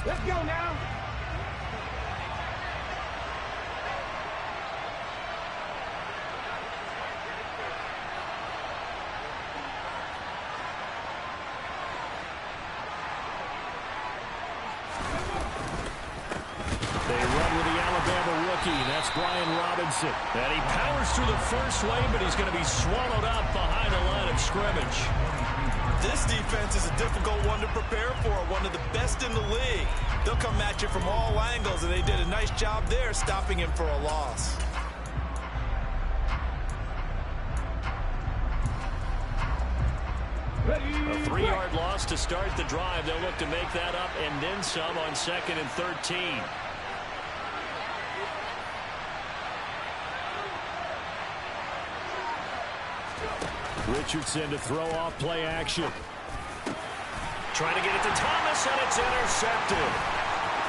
Let's go now. They run with the Alabama rookie. That's Brian Robinson. And he powers through the first lane, but he's going to be swallowed up behind the line of scrimmage. This defense is a difficult one to prepare for, one of the best in the league. They'll come at you from all angles, and they did a nice job there stopping him for a loss. A 3-yard loss to start the drive. They'll look to make that up and then some on 2nd and 13. Richardson to throw off play action. Trying to get it to Thomas, and it's intercepted.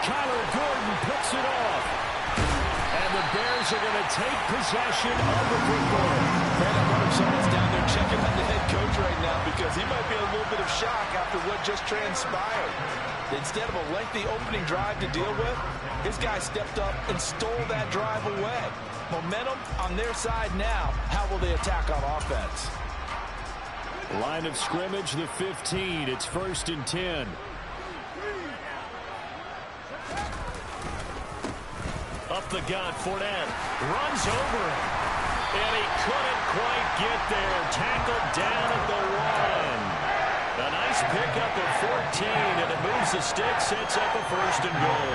Kyler Gordon picks it off. And the Bears are going to take possession of the football. Man, I wonder if someone's down there checking on the head coach right now because he might be in a little bit of shock after what just transpired. Instead of a lengthy opening drive to deal with, his guy stepped up and stole that drive away. Momentum on their side now. How will they attack on offense? Line of scrimmage, the 15. It's 1st and 10. Up the gut, Fournette runs over him. And he couldn't quite get there. Tackled down at the 1. A nice pickup of 14, and it moves the stick, sets up a 1st and goal.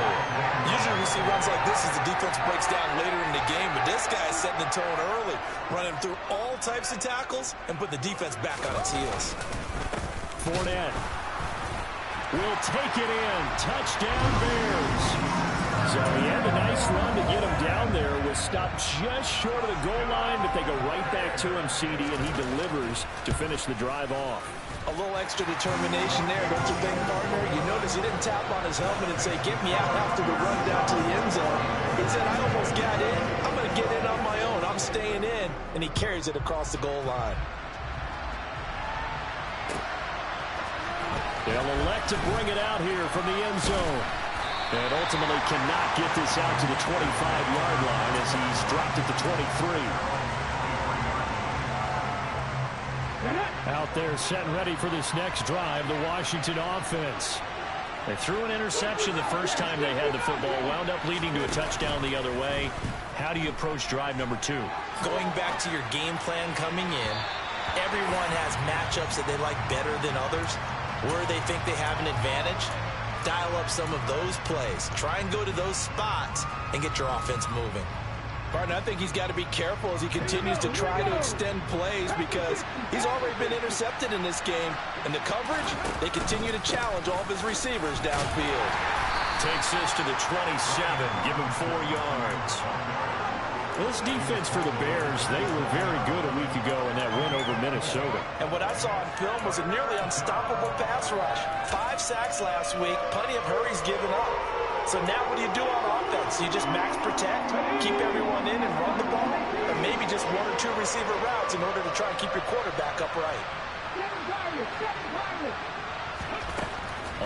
Usually we see runs like this as the defense breaks down later in the game, but this guy is setting the tone early, running through all types of tackles and put the defense back on its heels. Fournette will take it in. Touchdown, Bears. So he had a nice run to get him down there. Was stopped just short of the goal line, but they go right back to him, CD, and he delivers to finish the drive off. A little extra determination there, don't you think, partner? You notice he didn't tap on his helmet and say, get me out after the run down to the end zone. He said, I almost got in. I'm going to get in on my own. I'm staying in. And he carries it across the goal line. They'll elect to bring it out here from the end zone. And ultimately cannot get this out to the 25-yard line as he's dropped it to 23. Out there set and ready for this next drive, the Washington offense. They threw an interception the first time they had the football, wound up leading to a touchdown the other way. How do you approach drive number 2? Going back to your game plan coming in, everyone has matchups that they like better than others, where they think they have an advantage. Dial up some of those plays. Try and go to those spots and get your offense moving. Partner, I think he's got to be careful as he continues to try to extend plays because he's already been intercepted in this game. And the coverage, they continue to challenge all of his receivers downfield. Takes this to the 27. Give him 4 yards. This defense for the Bears, they were very good a week ago in that win over Minnesota. And what I saw on film was a nearly unstoppable pass rush. 5 sacks last week, plenty of hurries given up. So now what do you do on offense? You just max protect, keep everyone in and run the ball, or maybe just 1 or 2 receiver routes in order to try and keep your quarterback upright.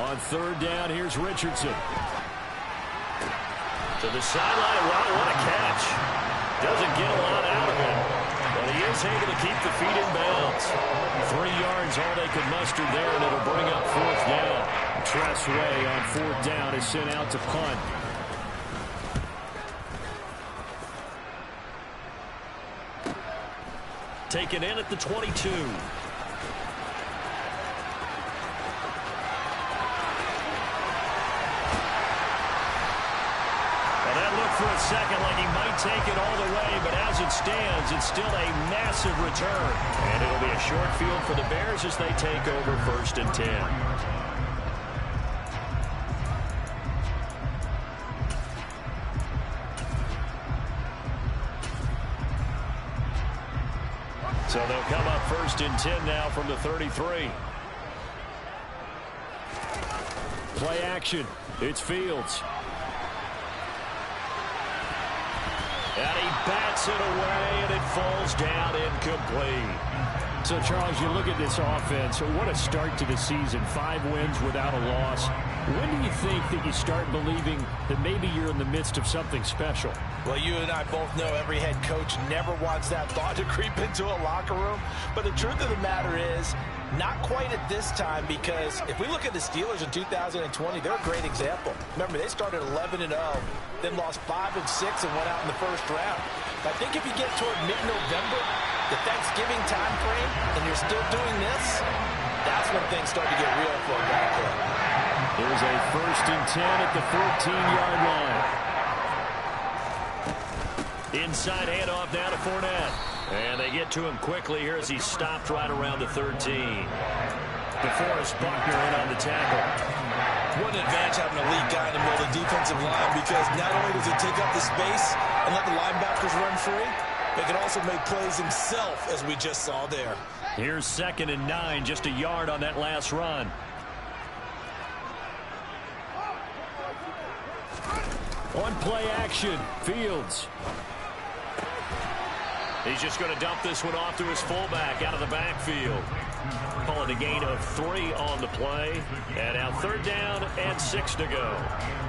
On 3rd down, here's Richardson. To the sideline. Wow, what a catch. Doesn't get a lot out of him, but he is able to keep the feet in bounds. 3 yards, all they could muster there, and it'll bring up 4th down. Tressway on 4th down is sent out to punt. Taken in at the 22. For a second like he might take it all the way, but as it stands, it's still a massive return. And it'll be a short field for the Bears as they take over 1st and 10. So they'll come up 1st and 10 now from the 33. Play action. It's Fields. And he bats it away, and it falls down incomplete. So, Charles, you look at this offense. What a start to the season. 5 wins without a loss. When do you think that you start believing that maybe you're in the midst of something special? Well, you and I both know every head coach never wants that thought to creep into a locker room. But the truth of the matter is, not quite at this time, because if we look at the Steelers in 2020, they're a great example. Remember, they started 11-0, then lost 5-6 and went out in the first round. I think if you get toward mid-November, the Thanksgiving time frame, and you're still doing this, that's when things start to get real for a ball club. Here's a 1st and 10 at the 14-yard line. Inside handoff now to Fournette. And they get to him quickly here as he stopped right around the 13. DeForest Buckner in on the tackle. What an advantage having a lead guy in the middle of the defensive line, because not only does he take up the space and let the linebackers run free, but he can also make plays himself, as we just saw there. Here's 2nd and 9, just a yard on that last run. On play action, Fields. He's just going to dump this one off to his fullback out of the backfield. Call it a gain of 3 on the play. And now 3rd down and 6 to go.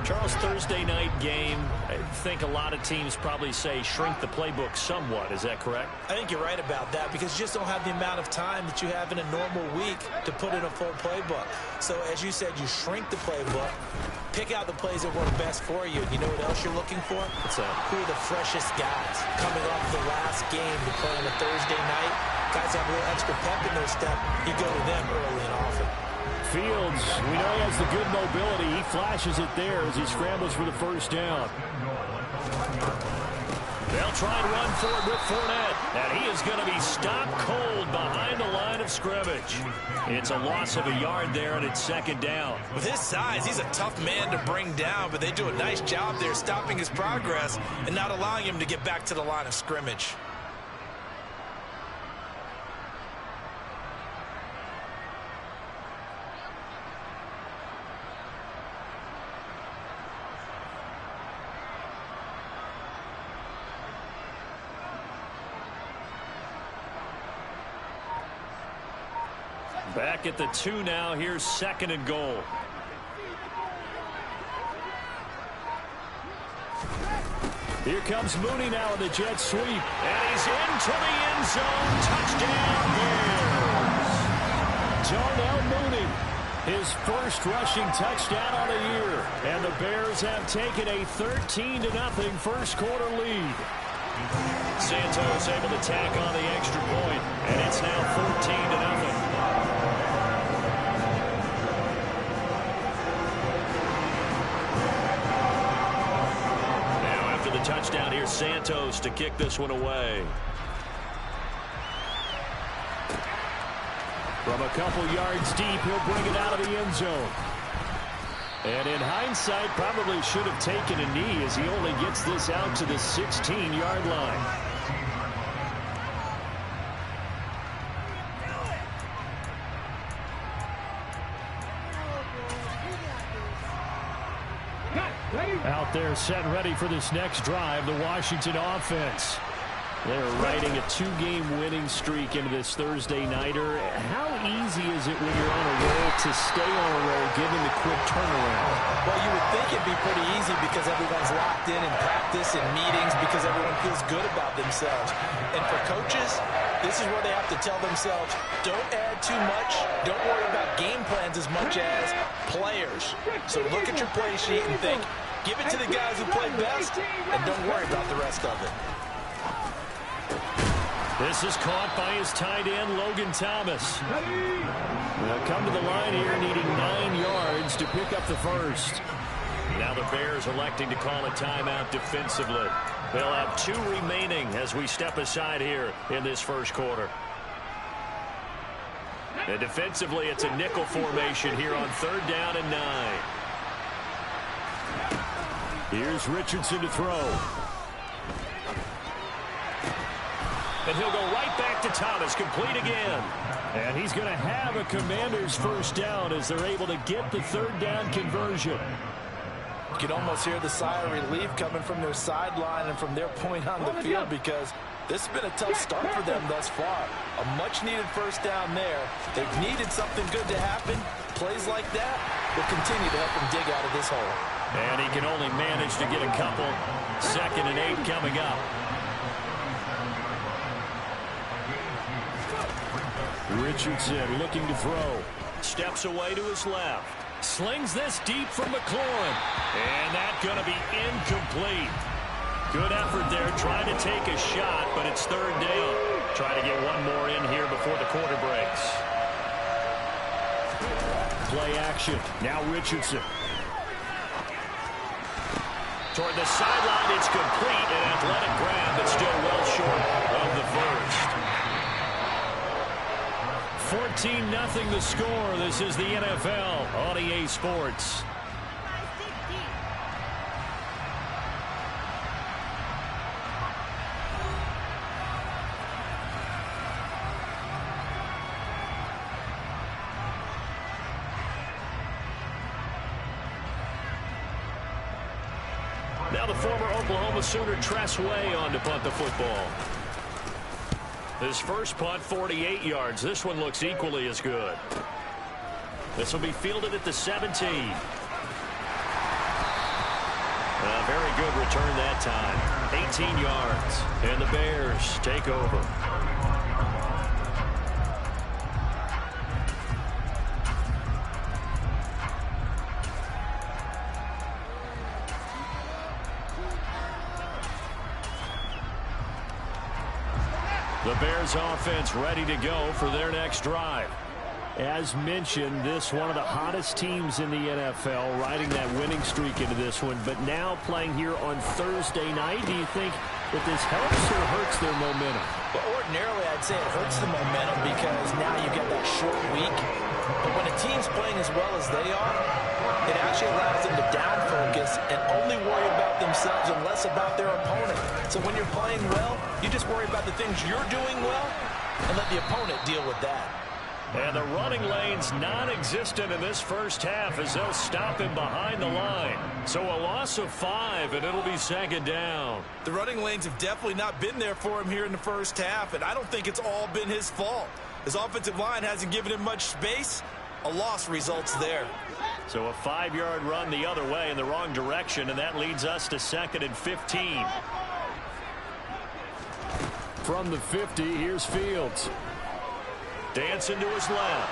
Charles, Thursday night game, I think a lot of teams probably say shrink the playbook somewhat. Is that correct? I think you're right about that, because you just don't have the amount of time that you have in a normal week to put in a full playbook. So as you said, you shrink the playbook, pick out the plays that work best for you. You know what else you're looking for? Who are the freshest guys coming off the last game to play on a Thursday night? Guys have a little extra pep in their step. You go to them early and often. Fields, we know he has the good mobility. He flashes it there as he scrambles for the 1st down. They'll try and run for it with Fournette. And he is going to be stopped cold behind the line of scrimmage. It's a loss of a yard there, and it's 2nd down. With his size, he's a tough man to bring down, but they do a nice job there stopping his progress and not allowing him to get back to the line of scrimmage. Back at the 2 now. Here's 2nd and goal. Here comes Mooney now in the jet sweep. And he's into the end zone. Touchdown, Bears. Darnell Mooney, his 1st rushing touchdown on the year. And the Bears have taken a 13-0 1st quarter lead. Santos able to tack on the extra point. And it's now 14-0. Touchdown here, Santos to kick this one away. From a couple yards deep, he'll bring it out of the end zone. And in hindsight, probably should have taken a knee as he only gets this out to the 16-yard line. Out there set ready for this next drive, the Washington offense. They're riding a 2-game winning streak into this Thursday nighter. How easy is it when you're on a roll to stay on a roll given the quick turnaround? Well, you would think it'd be pretty easy because everyone's locked in practice and meetings, because everyone feels good about themselves. And for coaches, this is where they have to tell themselves, don't add too much, don't worry about game plans as much as players. So look at your play sheet and think, give it to the guys who play best, and don't worry about the rest of it. This is caught by his tight end, Logan Thomas. They'll come to the line here needing 9 yards to pick up the 1st. Now the Bears electing to call a timeout defensively. They'll have 2 remaining as we step aside here in this 1st quarter. And defensively, it's a nickel formation here on 3rd down and 9. Here's Richardson to throw. And he'll go right back to Thomas, complete again. And he's going to have a Commanders 1st down as they're able to get the 3rd down conversion. You can almost hear the sigh of relief coming from their sideline and from their point on the field, because this has been a tough start for them thus far. A much-needed 1st down there. They've needed something good to happen. Plays like that will continue to help him dig out of this hole. And he can only manage to get a couple. 2nd and 8 coming up. Richardson looking to throw. Steps away to his left. Slings this deep from McLaurin. And that's going to be incomplete. Good effort there trying to take a shot, but it's 3rd down. Trying to get one more in here before the quarter breaks. Play action. Now Richardson. Toward the sideline, it's complete. An athletic grab, but still well short of the first. 14-0 the score. This is the NFL on EA Sports. Now the former Oklahoma Sooner Tress Way on to punt the football. His first punt, 48 yards. This one looks equally as good. This will be fielded at the 17. A very good return that time. 18 yards. And the Bears take over. The Bears offense ready to go for their next drive. As mentioned, this one of the hottest teams in the NFL, riding that winning streak into this one, but now playing here on Thursday night. Do you think that this helps or hurts their momentum? Well, ordinarily, I'd say it hurts the momentum because now you get that short week. But when a team's playing as well as they are, it actually allows them to down focus and only worry about themselves and less about their opponent. So when you're playing well, you just worry about the things you're doing well and let the opponent deal with that. And the running lane's non-existent in this first half as they'll stop him behind the line. So a loss of 5, and it'll be 2nd down. The running lanes have definitely not been there for him here in the first half, and I don't think it's all been his fault. His offensive line hasn't given him much space. A loss results there. So a 5-yard run the other way in the wrong direction, and that leads us to 2nd and 15. From the 50, here's Fields. Dancing to his left.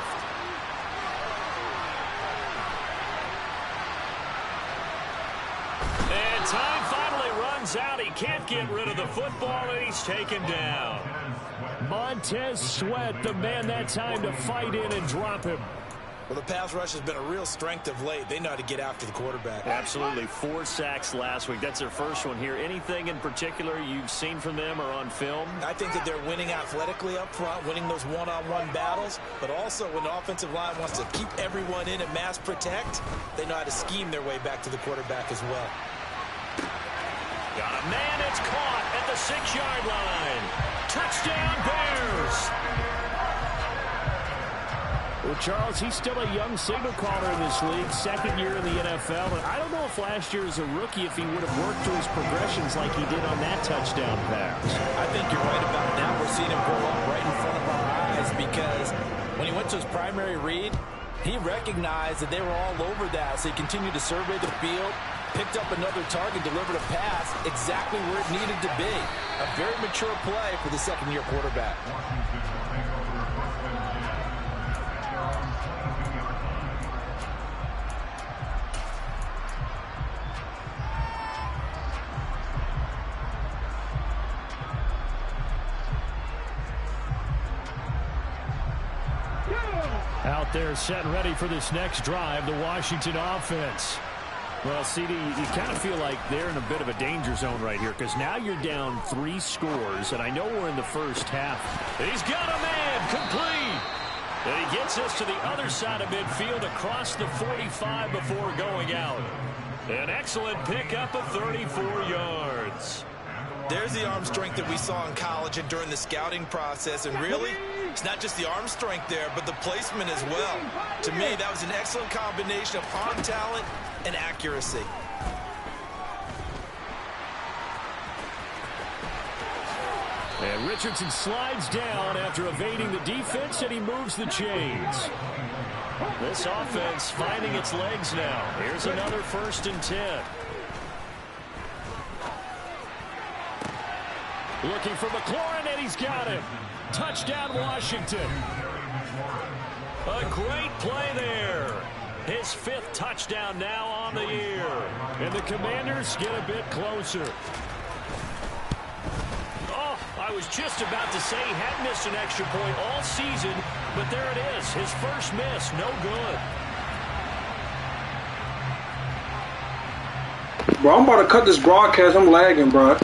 And time finally runs out. He can't get rid of the football, and he's taken down. Montez Sweat, the man that time to fight in and drop him. Well, the pass rush has been a real strength of late. They know how to get after the quarterback. Absolutely. 4 sacks last week. That's their first one here. Anything in particular you've seen from them or on film? I think that they're winning athletically up front, winning those one-on-one battles, but also when the offensive line wants to keep everyone in and mass protect, they know how to scheme their way back to the quarterback as well. Got a man that's caught at the 6-yard line. Touchdown, Bears! Well, Charles, he's still a young signal caller in this league, 2nd year in the NFL. And I don't know if last year as a rookie, if he would have worked through his progressions like he did on that touchdown pass. I think you're right about that. We're seeing him grow up right in front of our eyes because when he went to his primary read, he recognized that they were all over that. So he continued to survey the field, picked up another target, delivered a pass exactly where it needed to be. A very mature play for the 2nd-year quarterback. Out there set and ready for this next drive, the Washington offense. Well, CD, you kind of feel like they're in a bit of a danger zone right here because now you're down 3 scores, and I know we're in the first half. He's got a man complete. And he gets us to the other side of midfield across the 45 before going out. An excellent pickup of 34 yards. There's the arm strength that we saw in college and during the scouting process. And really, it's not just the arm strength there, but the placement as well. To me, that was an excellent combination of arm talent and accuracy. And Richardson slides down after evading the defense, and he moves the chains. This offense finding its legs now. Here's another 1st and 10. Looking for McLaurin, and he's got him. Touchdown, Washington. A great play there. His 5th touchdown now on the year. And the Commanders get a bit closer. Oh, I was just about to say he had missed an extra point all season, but there it is. His first miss, no good. Bro, I'm about to cut this broadcast. I'm lagging, bro.